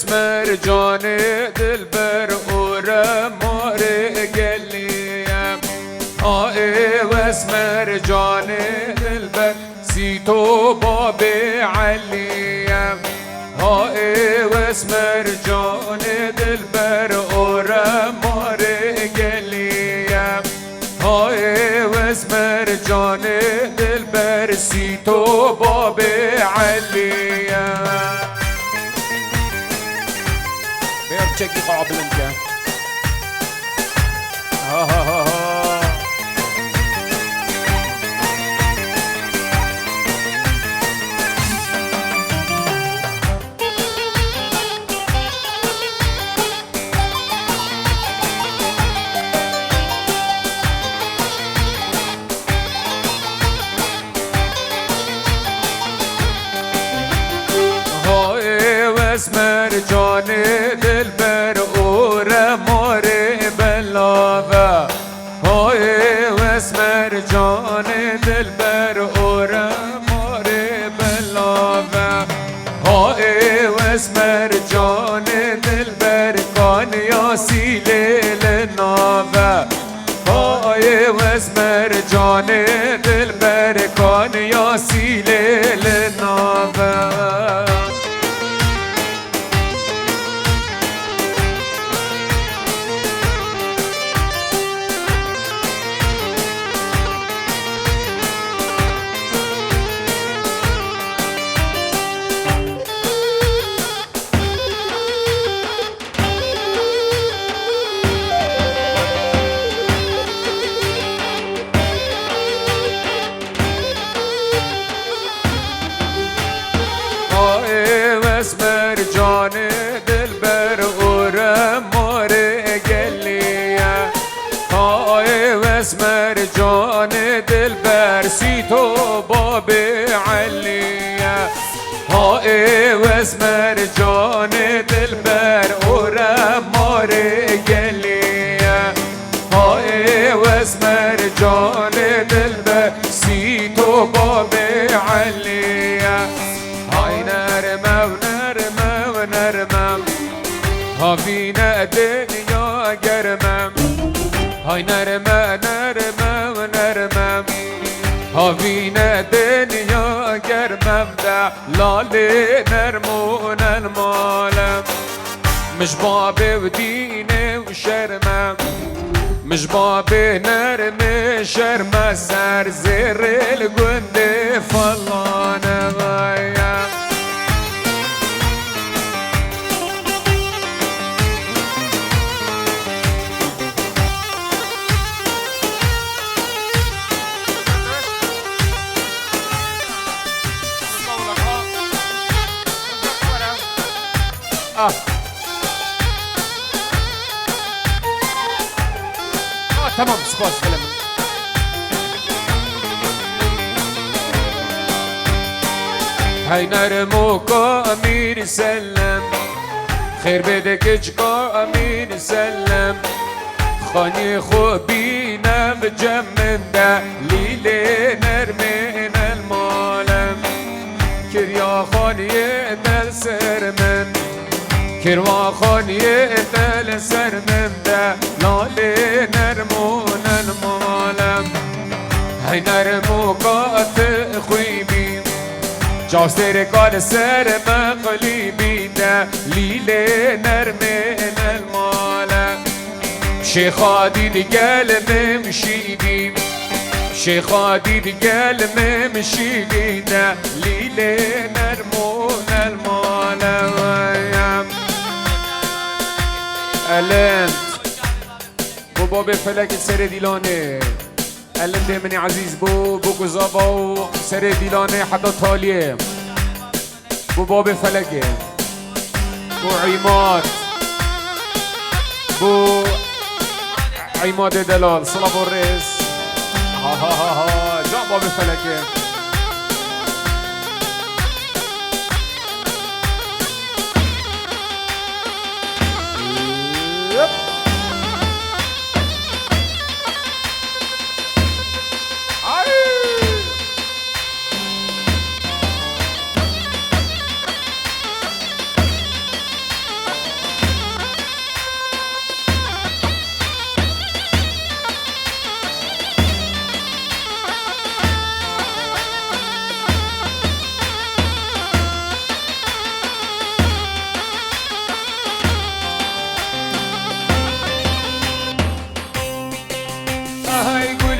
واسمر جان دلبر ورمار قليم هاي واسمر جان دلبر سيتو باب عليم هاي واسمر جان دلبر ورمار قليم هاي واسمر جان دلبر سيتو باب عليم çeki قابلنك هاي واسمر جان دلبر ورمار بلاغه هاي واسمر جان دلبر ورمار بلاغه هاي واسمر جان دلبر كان ياسي للناغه هاي واسمر جان دلبر كان ياسي للناغه واسمر جان دلبر ورمار قليا هاي واسمر جان دلبر سيتو باب عليا هاي واسمر جان دلبر ورمار قليا هاي واسمر جان دلبر سيتو باب عليا هاي نرمة ونرمة ونرمة هافينا الدنيا قرمة هاي نرمة نرمة ونرمة هافينا الدنيا قرمة بدا لالي نرمون المالم مش بابي وديني وشرمة مش بابي نرمي شرمة سر زر القندي فالله غاية تمام سباس فيلم هاي نرموك امين سلم خير بدك اجقا امين سلم خاني خو بينا بجمن ده ليلي نرمين المالم كريا خاني دل سرمن كروا خاني دل سرمن ده لالي نرمون المالم هاي نرموك خويبي جاستر قال سر مقلبي ده ليلي نرمين المالم شيخادي دي قلب مشيدي شيخادي دي قلب مشيدي ليلي نرمون المالم ألنت بو باب فلك سر ديلاني ألنت مني عزيز بو كزابا و سر ديلاني حتى تاليه بو باب فلك بو عماد بو عماد دلال صلاة الرئيس ها ها ها ها جان باب فلكه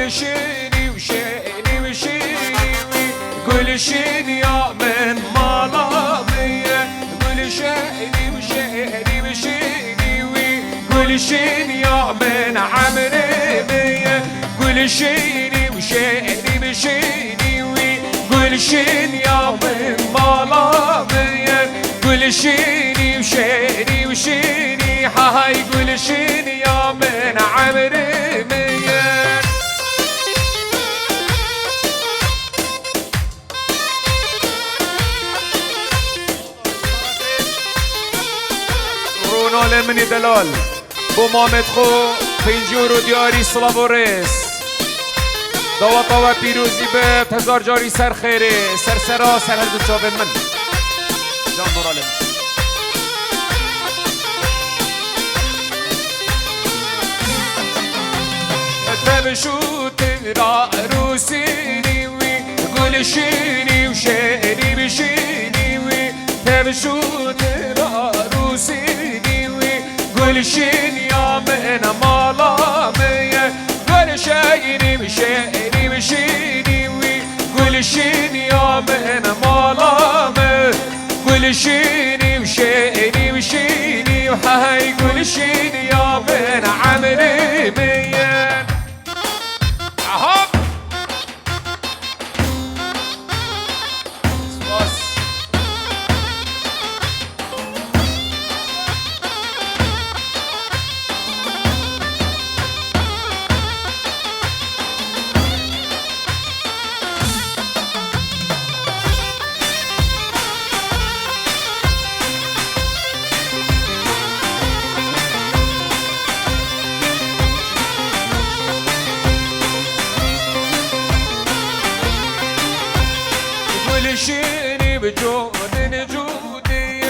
قلشيني وشيني وشيني قلشيني يا من مالامية قلشيني وشيني وشيني قلشيني يا من عمري مية قلشيني وشيني وشيني قلشيني يا من مالامية قلشيني وشيني وشيني هاي قلشيني يا من عمري مية رونو لمني دلال بو مامد خو پنجور و دیاری سلاورس دواتا و پیروزی به هزار جاری سر خیره سر سرا سر هر دو چاوه من جان نورالم تبشو ترا روسيني وي قلشيني وشيني بشيني وي تبشو ترا روسيني وي قلشيني يا من مالامية قلشيني بشيني بشيني وي قلشيني يا من مالامية قلشيني وشيني وشيني وهاي قلشيني يا من عمري مية قلشيني بجود جودي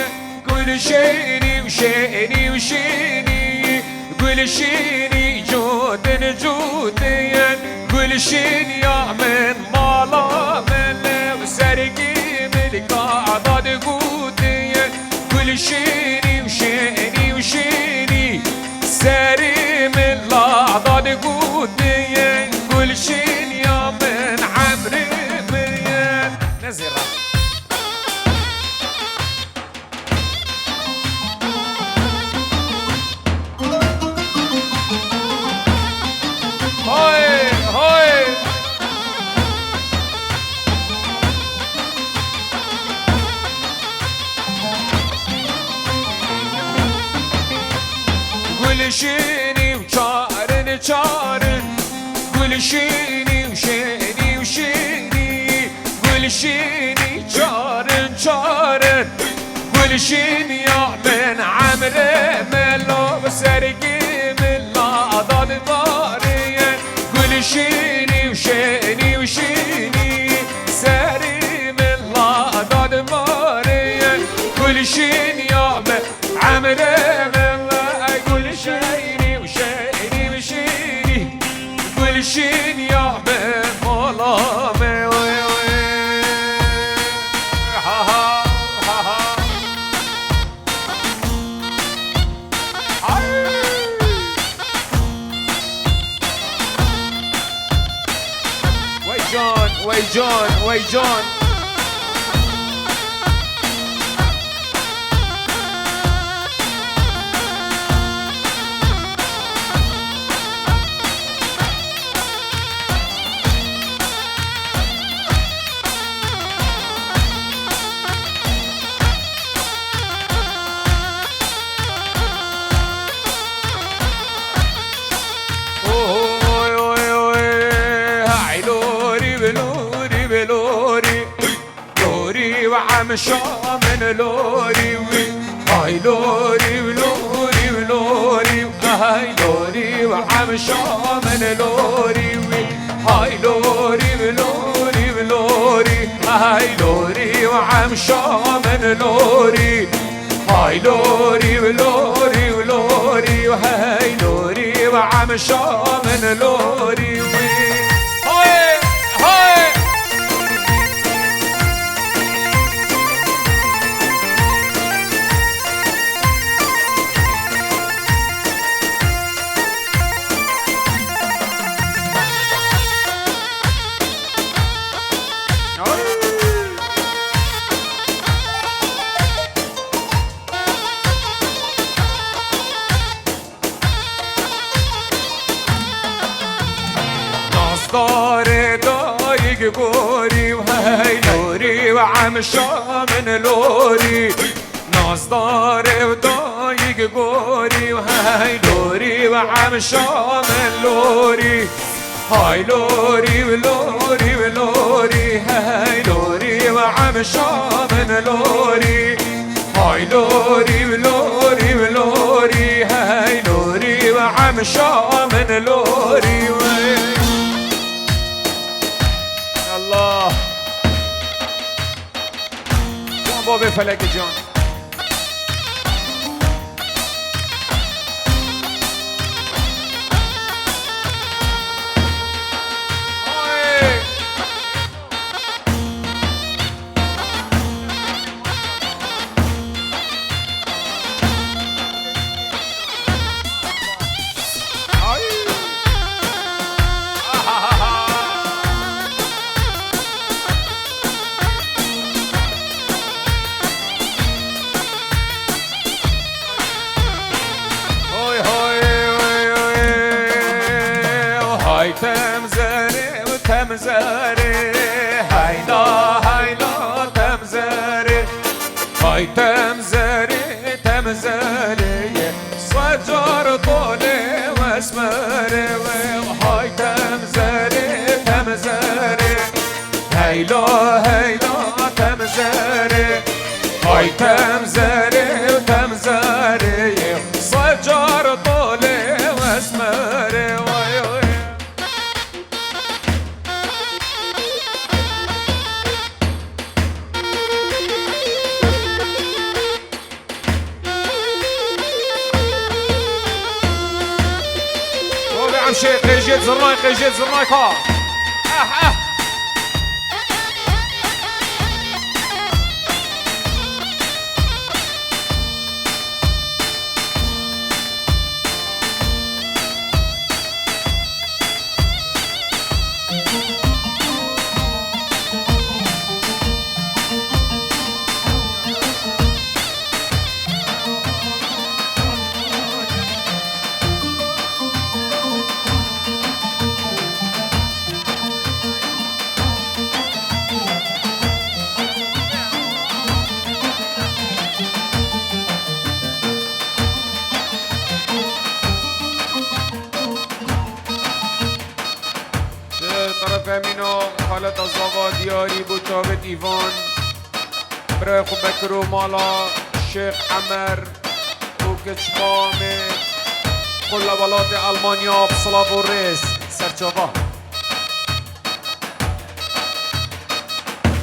قلشيني وشيني وشيني قلشيني جود جودي قلشيني يا من مالا من وسرقي ملك عضاد قودي قلشيني وشيني وشيني ساري من العضاد قودي قلشيني يا من عمري نزرة هاي هاي قلشيني وشارن شارن قلشيني وشيني وشيني قلشيني شارن شارن قلشيني يا من عمري ملو بسرقي من العضاد ضاريا قلشيني وشيني وشيني ساري من العضاد ضاريا قلشيني يا من عمري ملو قلشيني وشيني وشيني قلشيني يا من ملامي ويجون ويجون وعم شامن لوري هاي لوري ولوري ولوري هاي لوري وعم شامن لوري هاي لوري ولوري ولوري هاي لوري وعم شامن لوري هاي لوري ولوري ولوري وهاي لوري وعم شامن لوري هاي هاي نازدار دایگ گوری و هی لوری و عم شامن لوری نازدار دایگ گوری و هی لوری و عم شامن لوری هاي لوري ولوري ولوري هاي لوري وعم شامن لوري هاي لوري ولوري ولوري هاي لوري وعم شامن لوري الله جان بابي فلك جان تمزاري هيدا هيدا تمزاري هاي تمزاري تمزاري صجر طولي واسمري هاي تمزاري تمزاري هيدا هيدا تمزاري هاي تمزاري وتمزاري صجر طولي واسمري شيء قيجيت زرناي قيجيت زرناي ها طرف امینو خالد الزاوا دیاری بود تابت ایوان برای خوب بکرو مالا شیخ عمر و کچمام کل بالات المانیا بصلاف و ریس سرچاوا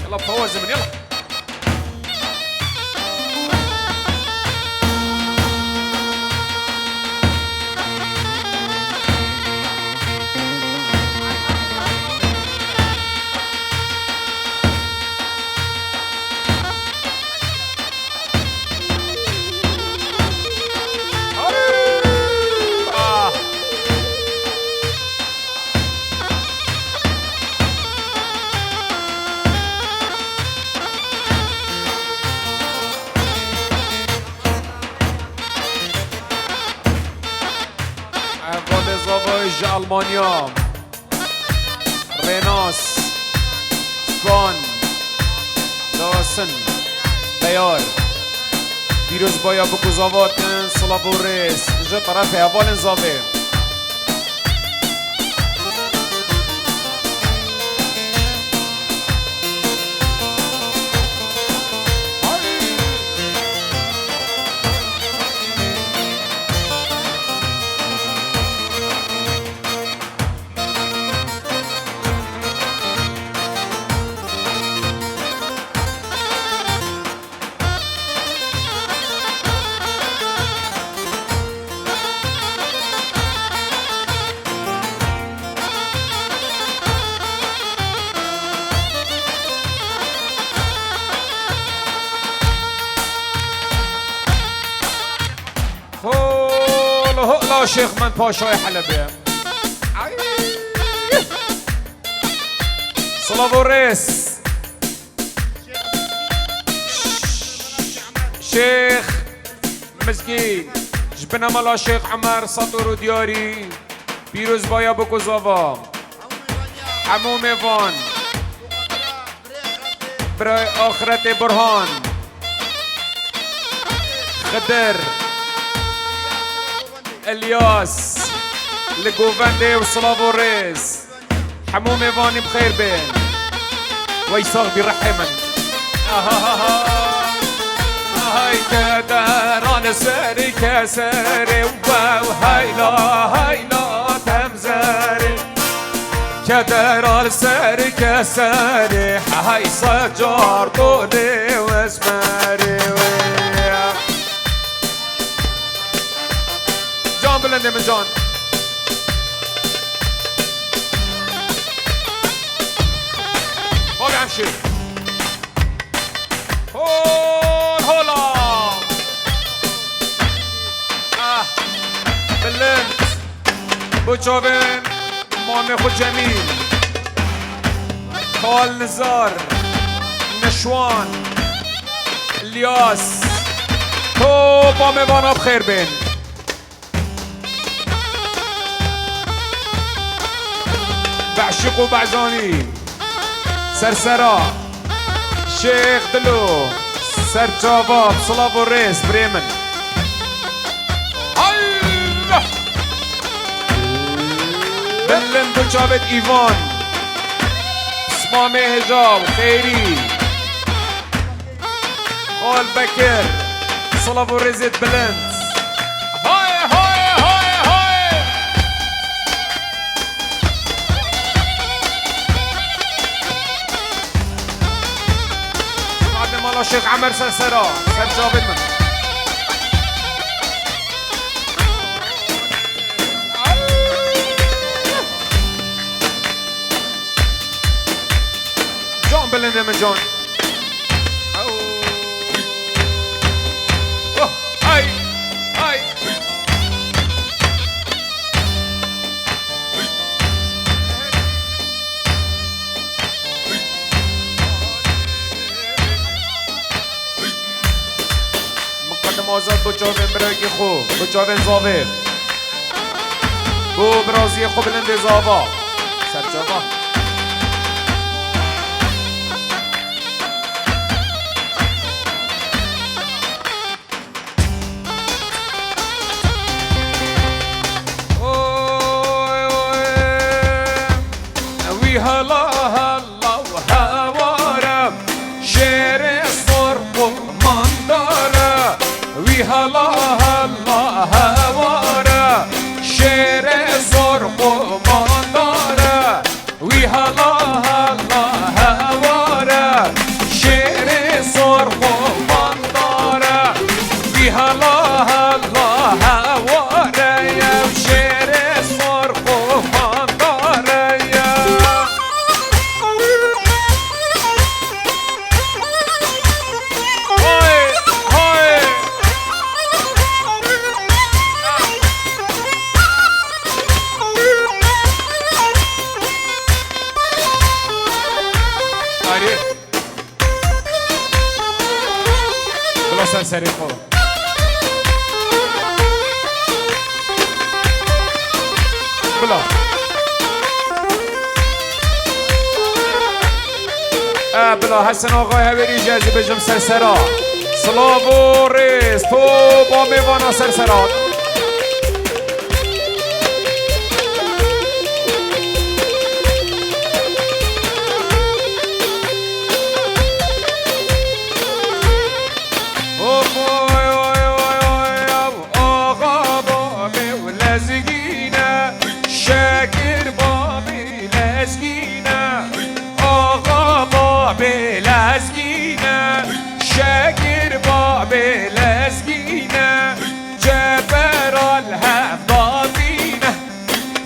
يلا فوز من يلا زاویج آلمانیا رناس فان داسن بیار دیروز بایا بکو زاواتن صلابو ریس جا طرف اول زاوی لا شيخ من باشای حلبه صلابو ريس شيخ مسكين جبنا مالا شيخ عمر سطور دياري بيروز بايا بكو زافا حمو ميفون براي آخرت برهان خدر الياس لقوفندي وصلابو ريس حمو ميفون بخير بين ويصاغ برحمن هاي كدران ساري كساري وهايلا تمزاري كدران ساري كساري هاي سجار طولي واسماري جان بلندي من جان بابي عمشي هولا بلند بوچوبن مامي خود جميل خال نزار نشوان الياس تو بامي وانا بخير بين بعشق وبعزاني سرسرا شيخ دلو سرجاباب صلابو ريس بريمن الله بلن بوچابت ايفان اسمامي هجاب خيري قول بكر صلابو ريزت بلند هاي هاي هاي هاي بعد ما الشيخ عمر سرسرا سرجابت من جون بلند من جون هاي هاي مقدم آزاد بو جاوین برایگی خوب بو جاوین زاوه بو برازی خوب بلند زاوا سرجابا هلا هلا وهوارا شير الصرف ومندارا وي هلا هلا هوارا شير الصرف ومندارا وي هلا هلا هوارا شير الصرف ومندارا وي هلا هلا هوارا يا شير الصرف ومندارا يا بلا سرسری خود بلا بلا حسن آقای هویری جازی بجم سرسرا سلاو ریز تو با میوانا سرسرا شاكر بابي لازقينا آقا بابي لازقينا شاكر بابي لازقينا جبر الهفضاتينا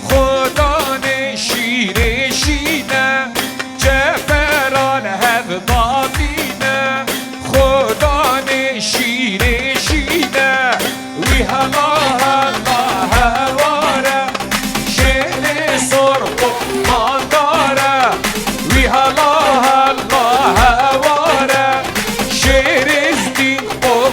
خدا نشير شينا جبر الهفضاتينا خدا نشير شينا وي هلا هلا هوارا شيل صرف مندارا وي هلا هلا هوارا شير ازدي خب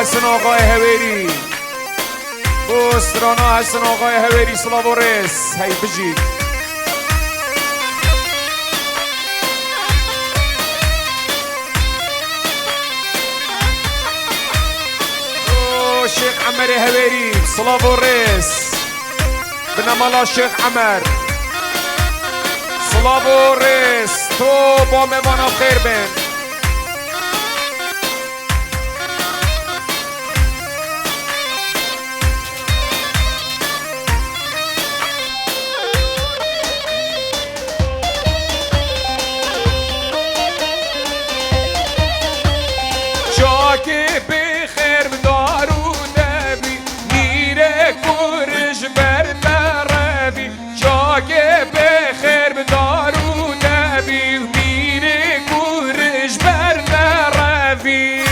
حسن آقای هویری بو استرانا حسن آقای هویری سلاو و ریس هی بجید شيخ عمر هويري صلاف الريس بنمالا شيخ عمر صلاف الريس تو با موانا خير بين شاكي بخير بدارو شاكي بخير بدارو نبي وميري كورج برنا رافي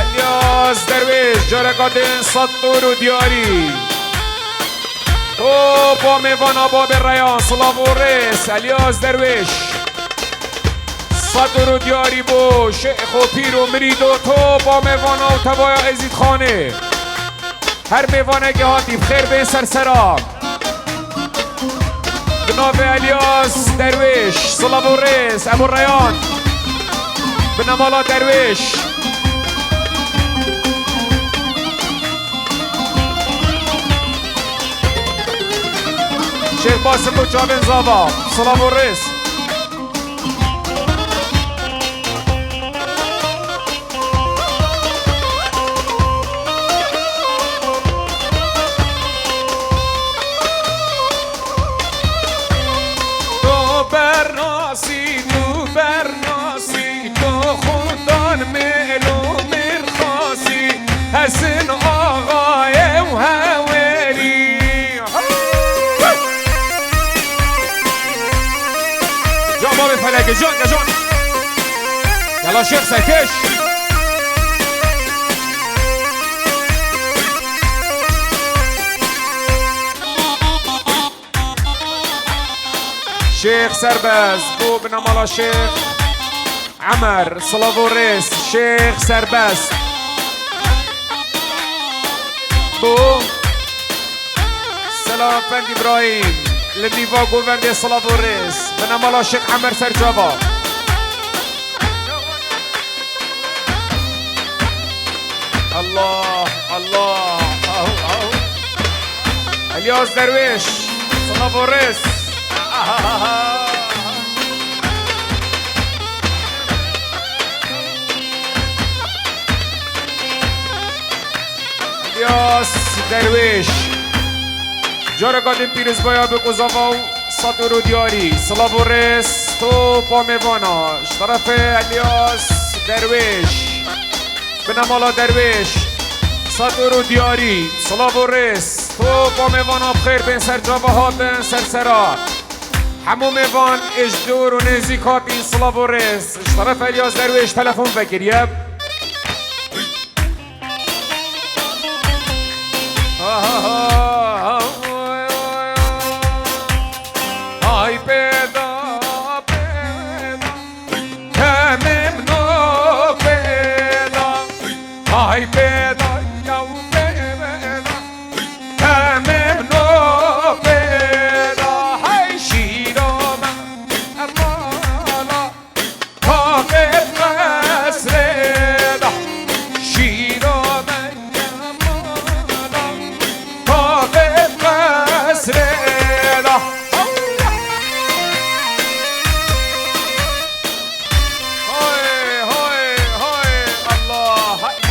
الياس درويش جرقاتين سطور ودياري تو با ميوانا باب الريان صلاف وريس الياس درويش سطور و دیاری بو شیخ و پیر و مرید و تو با میوانا و تبایا ازید خانه هر میوانه که هاتی بخیر به سرسرا بناو الیاس درویش صلاف و ریس ابو ریان بنمالا درویش شیخ باسم و جابن زاوا صلاف و ریس حسن آقای و هویری جان باب فلکه جان جان یلا شیخ سرکش شيخ سرباز بو بنمالا شيخ عمر صلاف الريس شيخ سرباز بو سلام فند ابراهيم لديفا قوفندي صلاف الريس بنمالا شيخ عمر سرجابا الله الله اهو الياس درويش صلاف الريس الياس درويش جارة قادم پیروز بایا به قضاوا و سطور و دیاری صلاف و ریس تو با میوانا طرف الياس درويش بنمالا درويش سطور و دیاری صلاف و ریس تو با میوانا بخیر بین سر جابه ها بین سرسرا همو میوان اجدور و نزیکات این صلاف و ریس طرف الياس درويش تلفون بگیر یب ay peda peda temem no peda ay peda yau peda temem no peda hay shiroma amala kafet masreda shiroma amala kafet masreda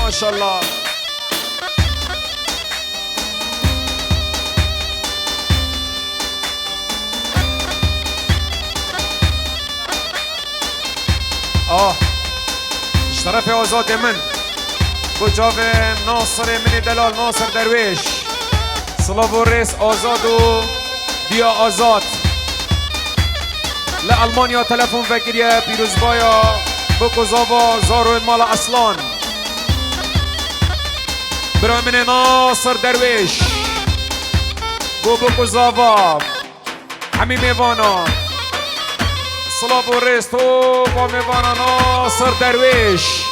ما شاء الله اشترف آزاد من بجاو ناصر من دلال ناصر درویش صلاف و ریس آزاد و دیا آزاد لألمانیا تلفون فکریه پیروزبایا بکوزاوا زارو مال اصلان برای من ناصر درویش بو بکوزاوا همی میوانا صلاب و ریست و با میوانا ناصر درویش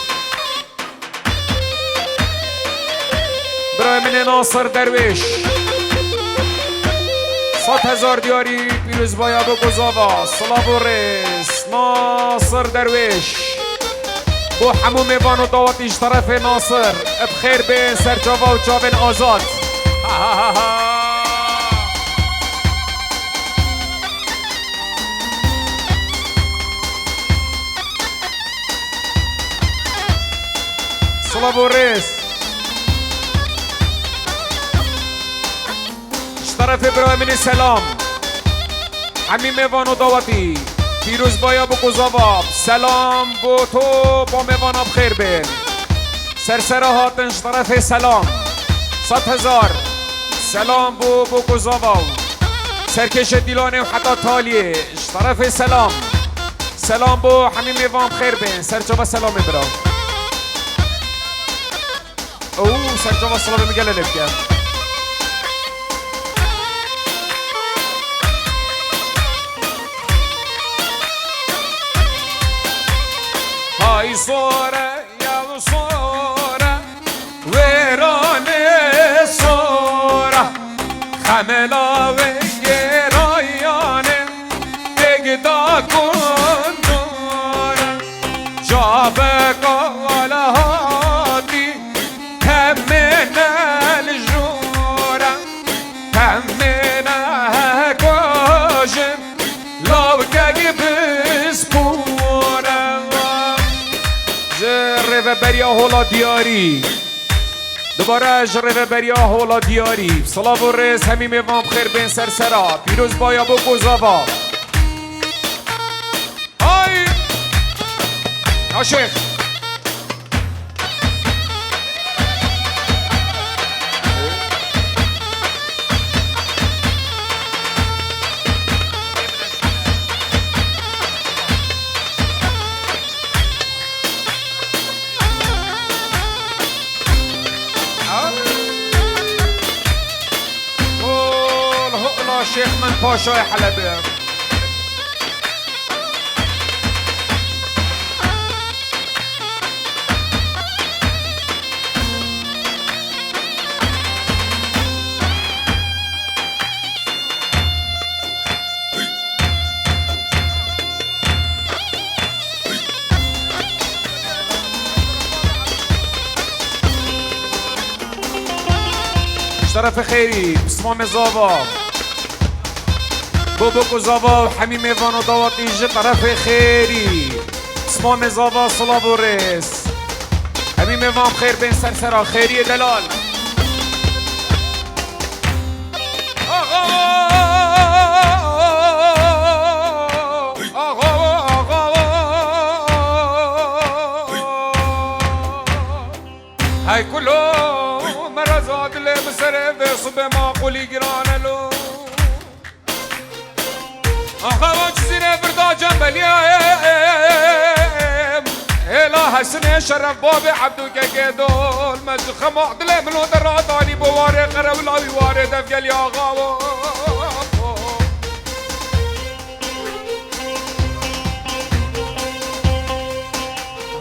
برای من ناصر درویش 100,000 دیاری پیروز بایا به گذاوا صلاب و ریست ناصر درویش بو همو میوان و دعوتیش طرف ناصر بخیر به سرجاوا و جاوین آزاد صلاب و ریست طرف ابراهیمین سلام همین میوان و دعوتی پیروز بایا بو گذاواب سلام بو تو با میوانا بخیر بین سرسره هاتنش طرف سلام 100,000 سلام بو گذاواب سرکش دیلانه و حتی تالیه طرف سلام سلام بو همین میوان بخیر بین سرجاوا سلام ابراهیم اوه سرجاوا سلام میگه لبکه های صوره یا صوره ویرانه صوره خملا و گرایانه بگدا کن دوره جابه قال هادی همین الجوره همین کاجم لو که بسپوره جره بریا هولا دیاری دوباره جره بریا هولا دیاری صلاة و رئیس همین میوان بخیر بین سرسرا پیروز بایا بو گذاوا های عاشق شيخ من باشا حلبي طرف خيري بسمام زابا بابا گذاوا و همین میوان و دعوت ایجه طرف خیری اسمام زاوا صلاب و رس همین میوان خیر بین سرسرا خیری دلال آقا آقا آقا های کلو مرزاد لی بسره و صبح معقولی گرانلو آقا چیزی نفردا جنبلیم اله حسن شرف باب عبدو که دول مجخ معدل منو در رادانی بواره قرب لاوی واره دفگل یا آقا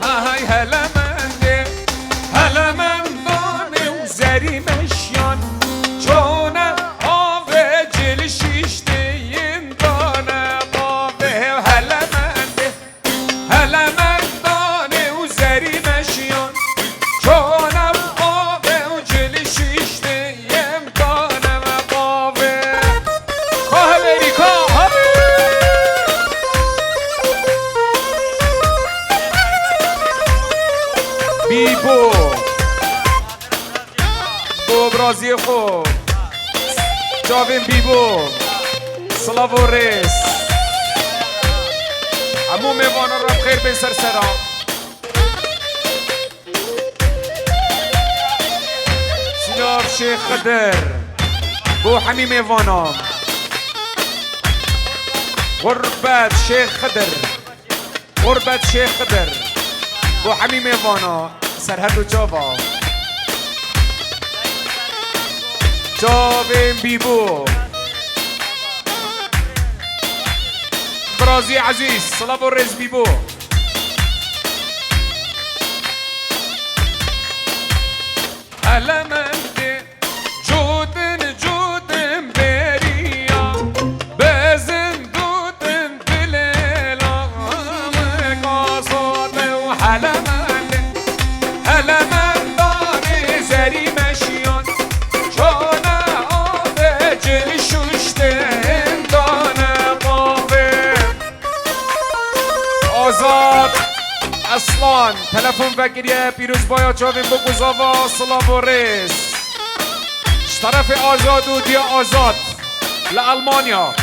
های هلا منده هلا من دانه و زری مشیان چونه آوه جل شیشته بیبو بو برازی خوب جاوین بیبو صلاة و رس همو میوانا را بخیر بین سرسرا سلاف شیخ خدر بو حمی میوانا غربت شیخ خدر غربت شیخ خدر بو حمی میوانا سرهد و جاوا جاوین بیبو رازی عزیز صلاب و رز بیبو علمنده جودن جودن بریا بزن دودن دلیلا قاصد و علمنده علمندان زری مشیان چون آب جل ششتن دانه قابه آزاد اصلان تلفن وگریه پیروز باید چاوین بگوزاوا صلاف و ریس طرف آزاد و دیا آزاد لألمانیا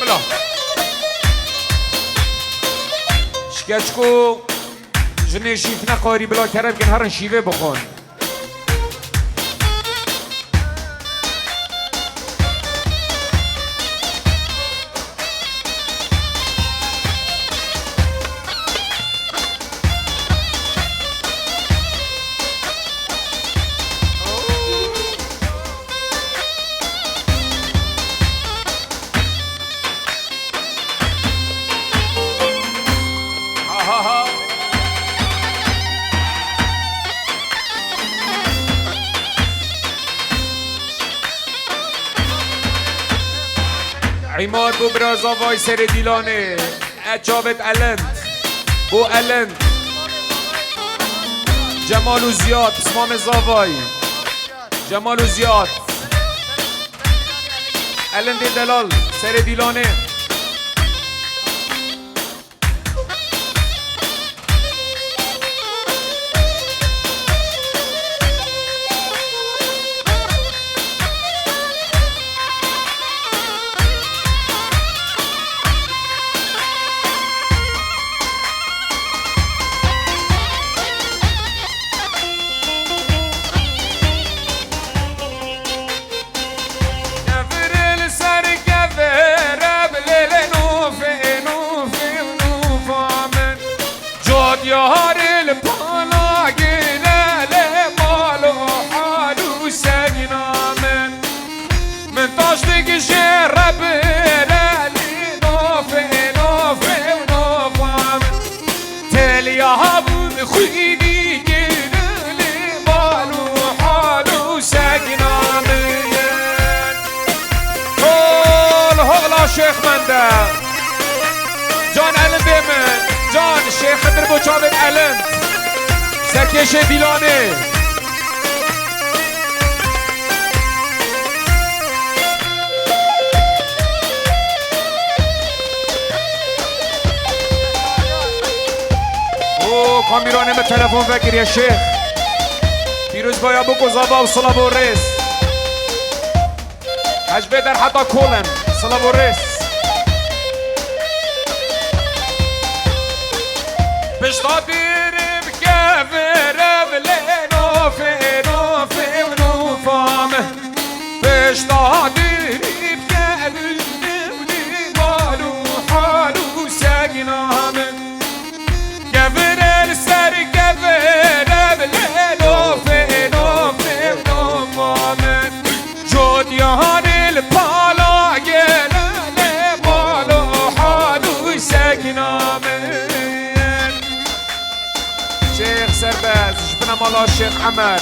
بلا شکچکو جنه شیف نقاری بلا کرد کن هرن شیوه بخون عماد بو برازا وای سر دیلانه اچابت الند بو الند جمال و زیاد اسمام زاوای جمال و زیاد الند دلال سر دیلانه یار الپالا گلال مالو حالو سگنامن من تاش دیگه رب لالی نوفه نوفه نوفام تلیا هبون خویدی گلال مالو حالو سگنامن هلا شیخ منده جان علم بیمن جان شیخ خدر بوچاوت علم سرکش دیلانه او کامیرانه به تلفن بگیری شیخ پیروز بایا بگذابا و صلاب و ریس حجبه در حتا کولن صلاب و ریس بشتاديرم كافرم لنوفي نوفي ونوفام بشتاديرم كافرم لمالو حالو ساقنام كافر السر كافرم لنوفي نوفي ونوفام جود يهان البالا يلا لمالو حالو ساقنام شيخ سرباز جبنا مالا الشيخ عمر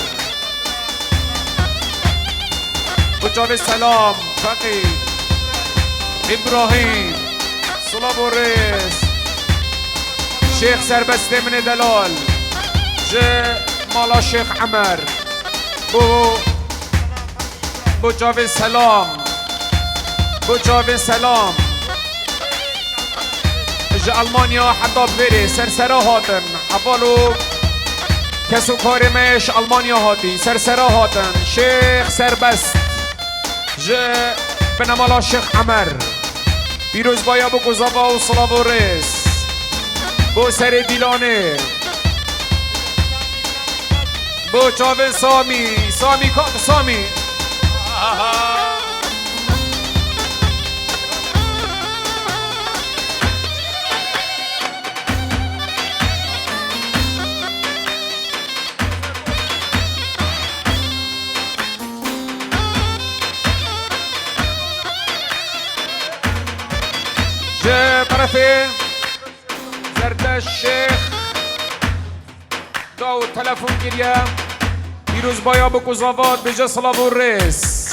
بجاب السلام فقي ابراهيم صلاب الرئيس شيخ سرباز من دلال جاء مالا الشيخ عمر بجاب السلام بجاب السلام جا ألمانيا حدا بفيري سرسرا هاتن حبالو کسو کارمش ألمانيا هاتی سرسرا هاتن شیخ سربست جا بنمالا شیخ عمر پیروز بایا بو گزابا و صلاف و رس بو سر دیلانه بو چاون سامی سامی کات سامی طرفه زرد الشيخ داود تلفون گریم پیروز بایا بکو زاواد بجه صلاب و ریس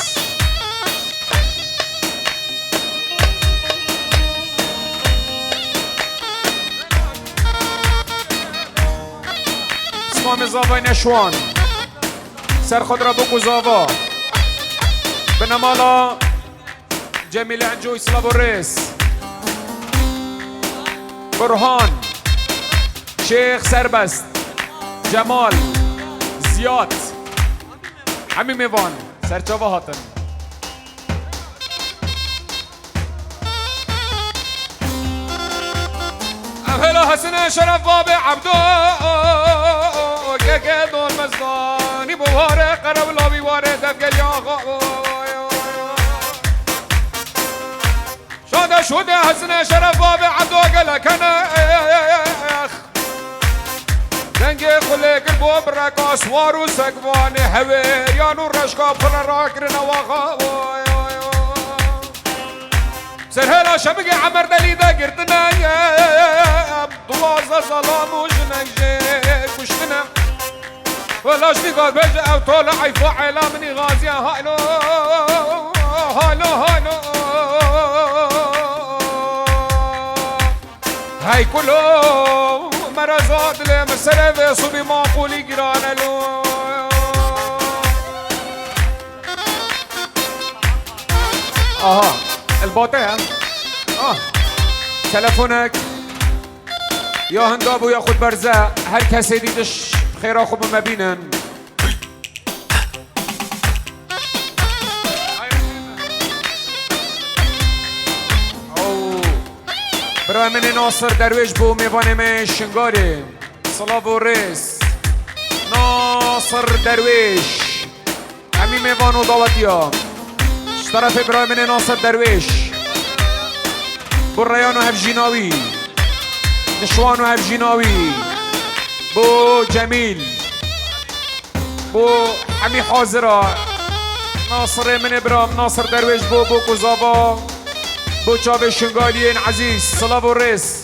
اسمام زاوای نشوان سر خود را بکو زاوا بنمالا جمیل انجوی صلاب و ریس برهان شیخ سربست جمال زیاد همین میوان سرچاوه هاتن اولا حسن شرف باب عبدو که دون مزدانی بواره قرب لابی واره دفگل یا شاده شده حسن شرف باب عبدو قل کنه دنگی خلی گل بو برک آسوار و سگوان هویریان و رشقا پر را کرن واقع سرهلا شبگی عمر دلیده گردنه دوازه سلام و جنگجه کشتنه ولاش دیگر بجه او طول عیفا عیلا منی غازیه هالو هالو هالو هاي كله مرزات لمسره و صبي معقولي گرانه لو آها الباطه تلفونك يا هندابو يا خود برزه هر کسی دیدش خیره خوب مبینن برای من ناصر درویش بو میوانم شنگاری صلاب و ریس ناصر درویش همین میوان و دعوتی ها طرف برای من ناصر درویش بو ریان و هفجیناوی نشوان و هفجیناوی بو جمیل بو همی حاضره ناصر من برام ناصر درویش بو کزابا بو چاوه شنگالین عزیز صلاة و ریس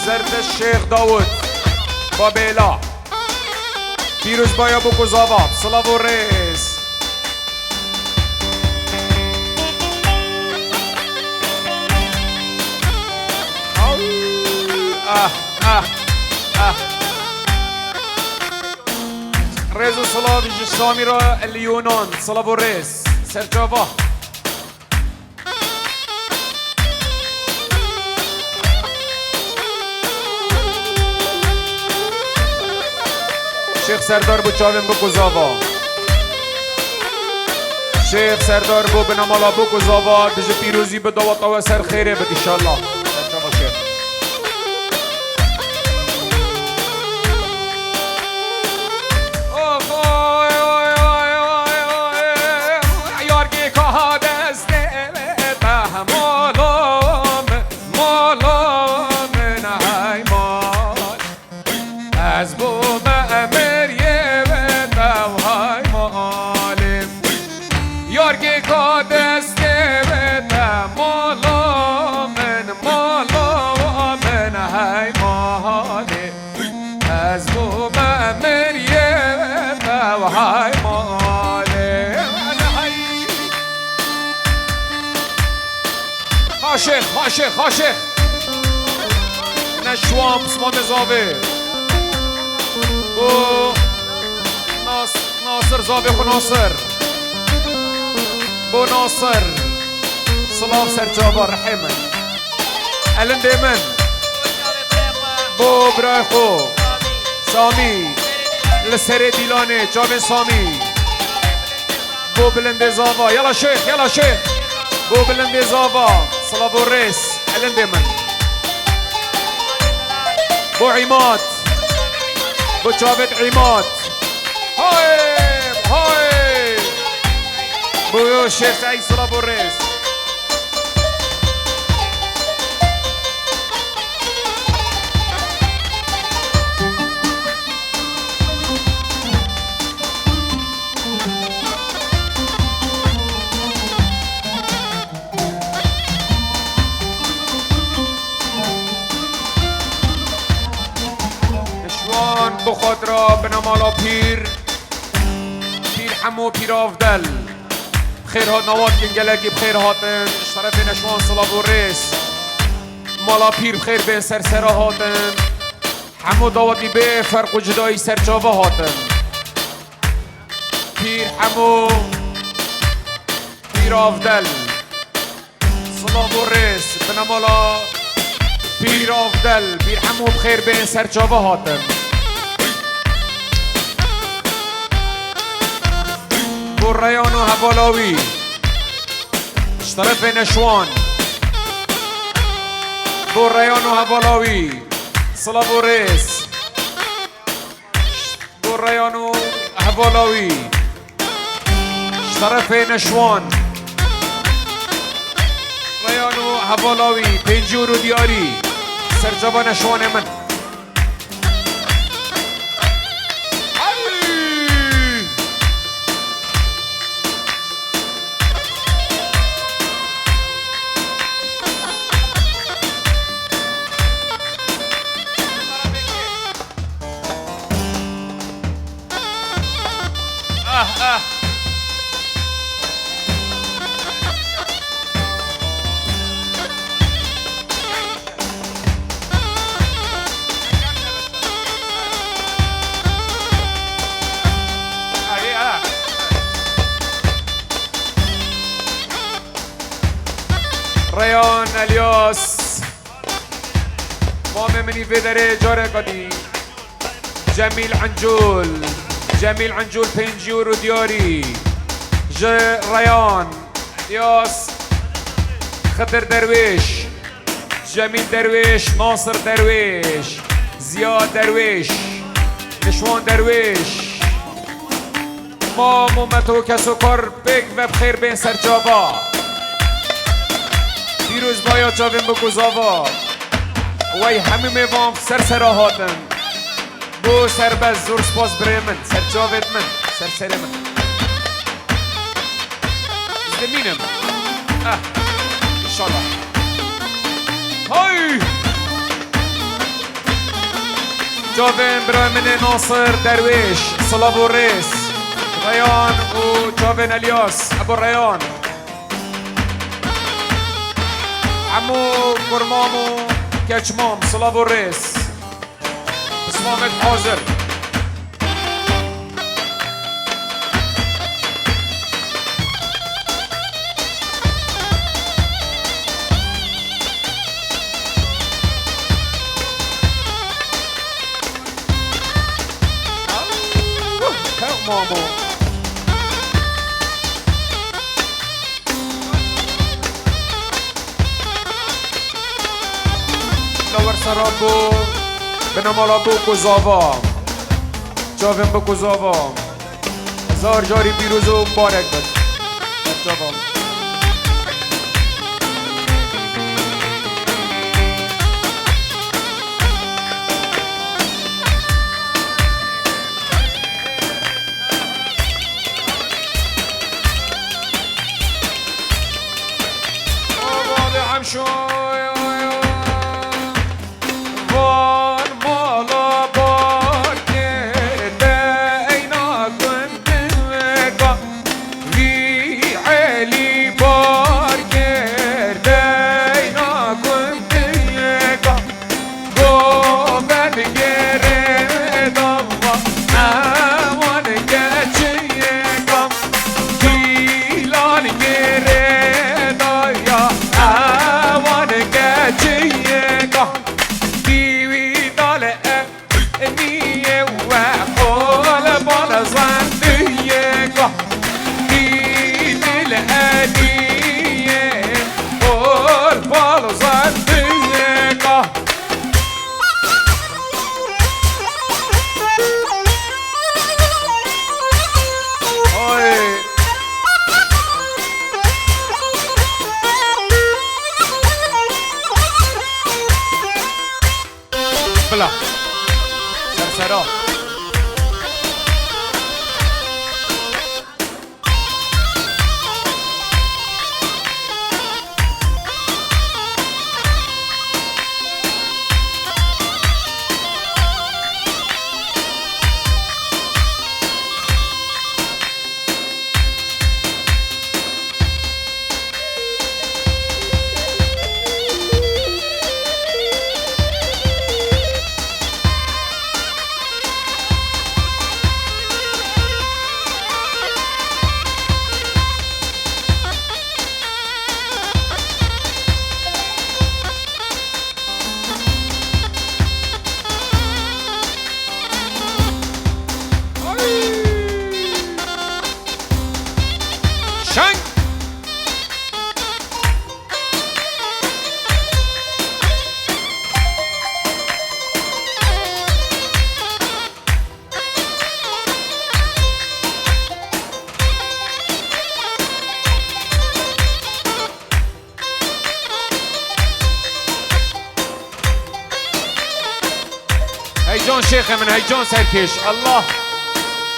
زرد الشیخ داود بابیلا پیروز بایا بو کزاباب صلاة و ریس ريزو صلاة جسامي را اليونان صلاة والريس سرجافا شيخ سردار بو چاوين بو كوزاوا شيخ سردار بو بنامالا بو كوزاوا بجي پیروزی به دعوت و سر خیره بد انشالله سرجافا شيخ خاشق نشوام اسمان زاوه بو ناصر زاوه خو ناصر بو ناصر صلاف سرچابا رحمن الان دیمن بو برای خو سامی لسر دیلانه چاوه سامی بو بلند زاوا یلا شیخ بو بلند زاوا صلاة والريس علن ديمن بو عماد بو شابت عماد هاي بو الشيخ سعيد صلاة والريس خاطرا بنمالا پیر حمو پیر افدل بخیر هات نوات کنگلکی بخیر هاتن اشترف نشوان صلاح و ریس مالا پیر بخیر بین سرسرا هاتن حمو داوتی به فرق و جدایی سرچاوه هاتن پیر حمو پیر افدل صلاح و ریس بنمالا پیر افدل پیر حمو بخیر بین سرچاوه هاتن ریان و هوالاوی اشترف نشوان ریان و هوالاوی صلاح و ریس ریان و هوالاوی اشترف نشوان ریان و هوالاوی پنجور و دیاری سرجبا نشوان من ریان الیاس مام منی فدره جاره قدی جمیل عنجول پنجور و دیاری ریان الیاس خضر درویش جمیل درویش ناصر درویش زیاد درویش نشوان درویش ما مومتو کسو کار بگ و بخیر بین سرجابا دیروز باید جاویم بگذاوا وی همه میوام سرسرا هاتن بو سربز زور سپاس برای من سر جاوید من سر من زمینم انشالله های جاویم برای من ناصر درویش صلاح و ریس ریان و جاوین الیاس ابو ریان عمو کرمامو کچمام صلاح و ریس اسمامت حاضر مامو نور سرابو بنامالا بو کزاوا جاویم بو کزاوا هزار جاری پیروز و مبارک بد جاوام شو وان مالا باکه دینا كنت وقا وی علی باکه دینا كنت وقا گو من گره دوا نوان گچه کم دیلان گره دایا دیوی داله نیه و قول بالا زندیه دی دل نیه قول بالا زندیه بلا سرسرا جان شيخه من هيجان سركش الله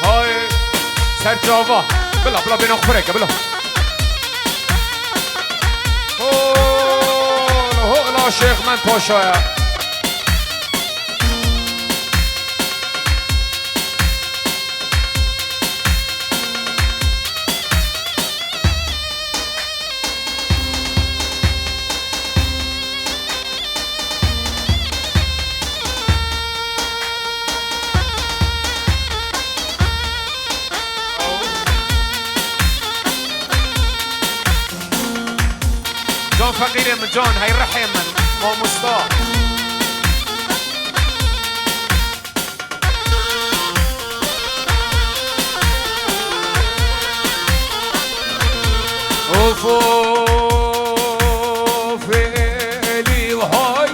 هاي سر جاوا بلا بلا بينا خبرك بلا هو لا شيخ من پاشایا جان فقير من جان هاي رحم من ما مصطاح اوفو فيلي وهاي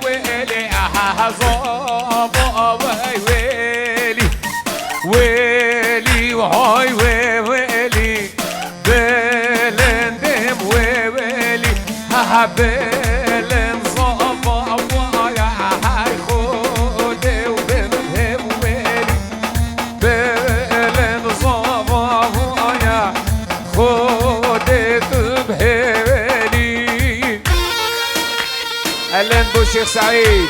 ويلي حزابا ويلي ويلي وهاي ويلي بلندم ويلي بلن صابا ويا هاي خودي وبنهم ويلي بلن صابا ويا خودي تبهلي أهلا بو شيخ سعيد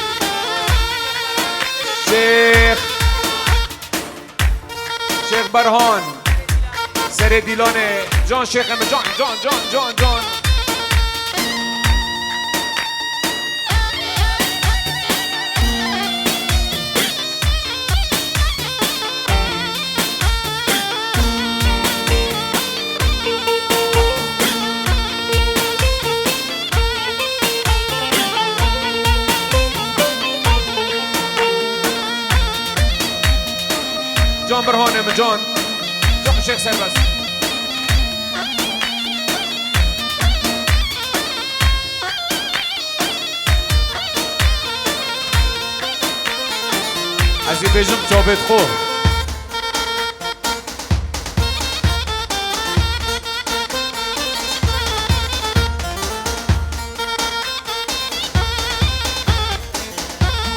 شيخ برهان سر ديلانه جان شيخ جان جان جان جان جان جان برهانه من جان شيخ سربس عزی بجم ثابت خو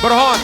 برهان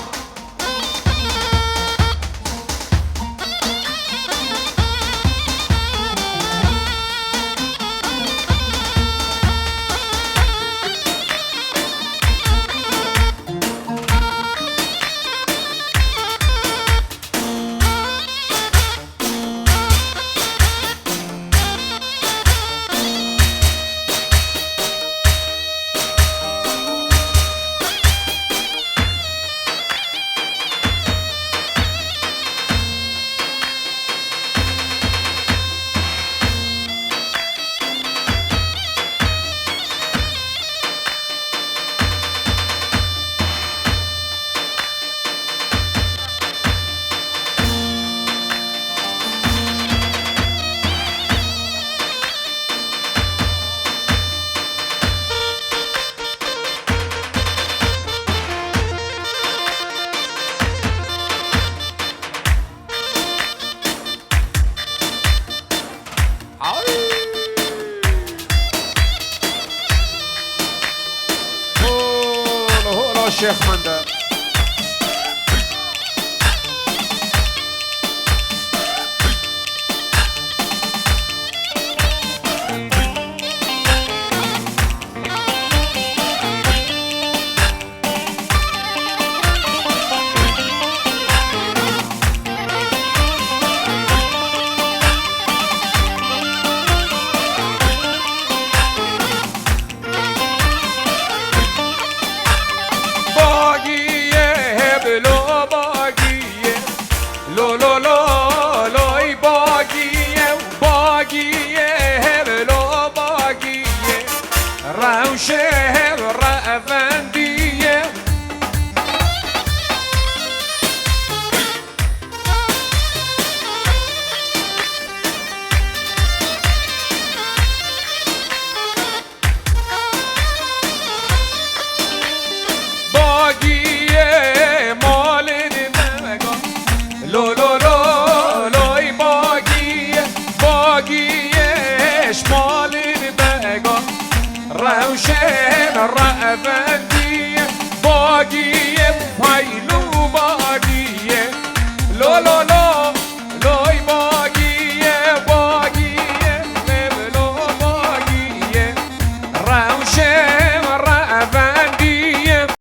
الشيخ منده شهر رأفندية باقية مال المغا لو لو لو لوي باقية باقية شمال المغا روشن رأفندية باقية بحيلو باقية فلكیه لو لو لو